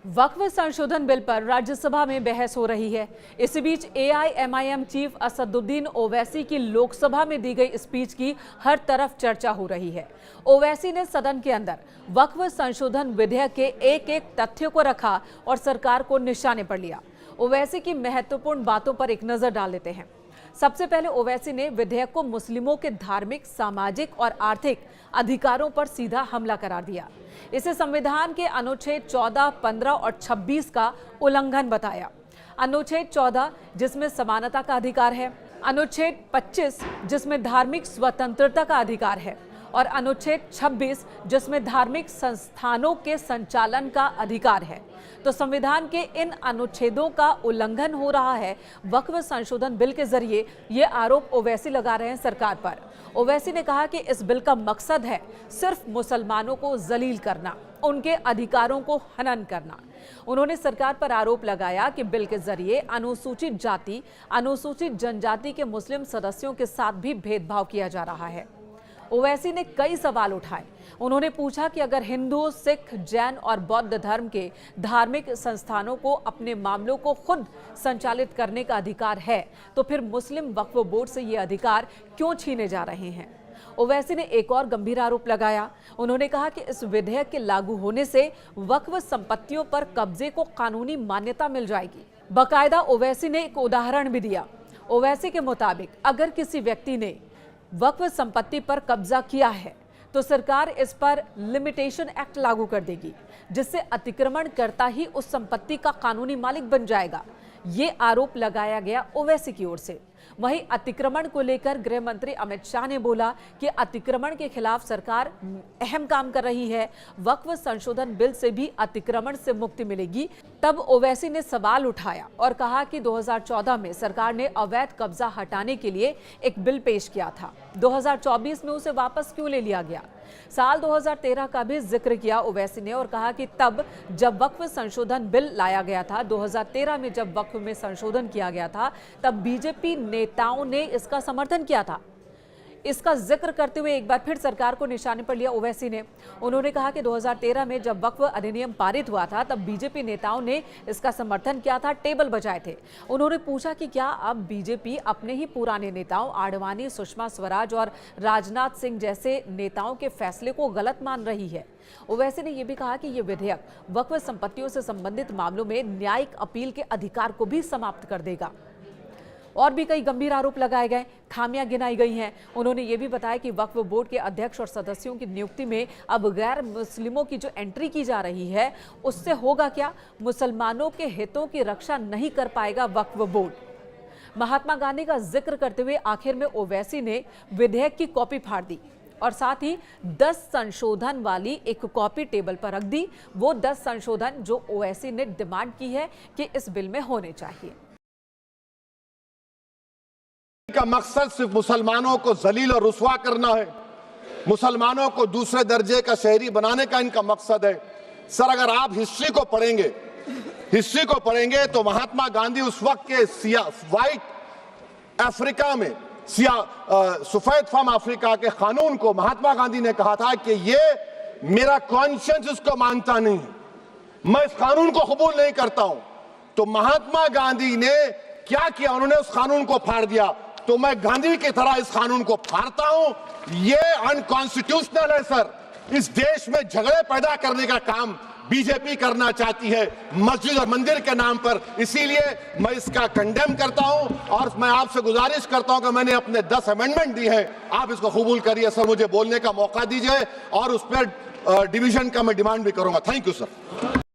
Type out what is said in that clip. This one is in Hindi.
वक्फ संशोधन बिल पर राज्यसभा में बहस हो रही है। इसी बीच एआईएमआईएम चीफ असदुद्दीन ओवैसी की लोकसभा में दी गई स्पीच की हर तरफ चर्चा हो रही है। ओवैसी ने सदन के अंदर वक्फ संशोधन विधेयक के एक एक तथ्य को रखा और सरकार को निशाने पर लिया। ओवैसी की महत्वपूर्ण बातों पर एक नजर डाल लेते हैं। सबसे पहले ओवैसी ने विधेयक को मुस्लिमों के धार्मिक, सामाजिक और आर्थिक अधिकारों पर सीधा हमला करार दिया। इसे संविधान के अनुच्छेद 14, 15 और 26 का उल्लंघन बताया। अनुच्छेद 14 जिसमें समानता का अधिकार है, अनुच्छेद 25 जिसमें धार्मिक स्वतंत्रता का अधिकार है और अनुच्छेद 26 जिसमें धार्मिक संस्थानों के संचालन का अधिकार है। तो संविधान के इन अनुच्छेदों का उल्लंघन हो रहा है। वक्फ संशोधन बिल के जरिए ये आरोप ओवैसी लगा रहे हैं सरकार पर। ओवैसी ने कहा कि इस बिल का मकसद है सिर्फ मुसलमानों को जलील करना, उनके अधिकारों को हनन करना। उन्होंने सरकार पर आरोप लगाया कि बिल के जरिए अनुसूचित जाति, अनुसूचित जनजाति के मुस्लिम सदस्यों के साथ भी भेदभाव किया जा रहा है। ओवैसी ने कई सवाल उठाए। उन्होंने पूछा कि अगर हिंदू, सिख, जैन और बौद्ध धर्म के धार्मिक संस्थानों को अपने मामलों को खुद संचालित करने का अधिकार है, तो फिर मुस्लिम वक्फ बोर्ड से ये अधिकार क्यों छीने जा रहे हैं। ओवैसी ने एक और गंभीर आरोप लगाया। उन्होंने कहा कि इस विधेयक के लागू होने से वक्फ संपत्तियों पर कब्जे को कानूनी मान्यता मिल जाएगी। बाकायदा ओवैसी ने एक उदाहरण भी दिया। ओवैसी के मुताबिक अगर किसी व्यक्ति ने वक्फ संपत्ति पर कब्जा किया है तो सरकार इस पर लिमिटेशन एक्ट लागू कर देगी, जिससे अतिक्रमणकर्ता ही उस संपत्ति का कानूनी मालिक बन जाएगा। ये आरोप लगाया गया ओवैसी की ओर से। वहीं अतिक्रमण को लेकर गृह मंत्री अमित शाह ने बोला कि अतिक्रमण के खिलाफ सरकार अहम काम कर रही है। वक्फ संशोधन बिल से भी अतिक्रमण से मुक्ति मिलेगी। तब ओवैसी ने सवाल उठाया और कहा कि 2014 में सरकार ने अवैध कब्जा हटाने के लिए एक बिल पेश किया था। 2024 में उसे वापस क्यों ले लिया गया। साल 2013 का भी जिक्र किया ओवैसी ने और कहा कि तब जब वक्फ संशोधन बिल लाया गया था, 2013 में जब वक्फ में संशोधन किया गया था, तब बीजेपी नेताओं ने इसका समर्थन किया था। इसका जिक्र करते हुए एक बार फिर सरकार को निशाने पर लिया ओवैसी ने। उन्होंने कहा कि 2013 में जब वक्फ अधिनियम पारित हुआ था, तब बीजेपी नेताओं ने इसका समर्थन किया था, टेबल बजाए थे। उन्होंने पूछा कि क्या अब बीजेपी अपने ही पुराने नेताओं आडवाणी, सुषमा स्वराज और राजनाथ सिंह जैसे नेताओं के फैसले को गलत मान रही है। ओवैसी ने यह भी कहा कि यह विधेयक वक्फ संपत्तियों से संबंधित मामलों में न्यायिक अपील के अधिकार को भी समाप्त कर देगा। और भी कई गंभीर आरोप लगाए गए, खामियां गिनाई गई हैं। उन्होंने ये भी बताया कि वक्फ बोर्ड के अध्यक्ष और सदस्यों की नियुक्ति में अब गैर मुस्लिमों की जो एंट्री की जा रही है, उससे होगा क्या। मुसलमानों के हितों की रक्षा नहीं कर पाएगा वक्फ बोर्ड। महात्मा गांधी का जिक्र करते हुए आखिर में ओवैसी ने विधेयक की कॉपी फाड़ दी और साथ ही 10 संशोधन वाली एक कॉपी टेबल पर रख दी। वो 10 संशोधन जो ओवैसी ने डिमांड की है कि इस बिल में होने चाहिए। का मकसद सिर्फ मुसलमानों को जलील और रुस्वा करना है, मुसलमानों को दूसरे दर्जे का शहरी बनाने का इनका मकसद है। सर, अगर आप हिस्ट्री को पढ़ेंगे तो महात्मा गांधी उस वक्त के व्हाइट अफ्रीका में सफेद फम अफ्रीका के कानून को महात्मा गांधी ने कहा था कि ये मेरा कॉन्शियंस इसको मानता नहीं, मैं इस कानून को कबूल नहीं करता हूं। तो महात्मा गांधी ने क्या किया, उन्होंने उस कानून को फाड़ दिया। तो मैं गांधी की तरह इस कानून को फाड़ता हूं। ये अनकॉन्स्टिट्यूशनल है सर। इस देश में झगड़े पैदा करने का काम बीजेपी करना चाहती है मस्जिद और मंदिर के नाम पर। इसीलिए मैं इसका कंडेम करता हूं और मैं आपसे गुजारिश करता हूं कि मैंने अपने 10 अमेंडमेंट दी है, आप इसको कबूल करिए सर, मुझे बोलने का मौका दीजिए और उस पर डिवीजन का मैं डिमांड भी करूंगा। Thank you sir.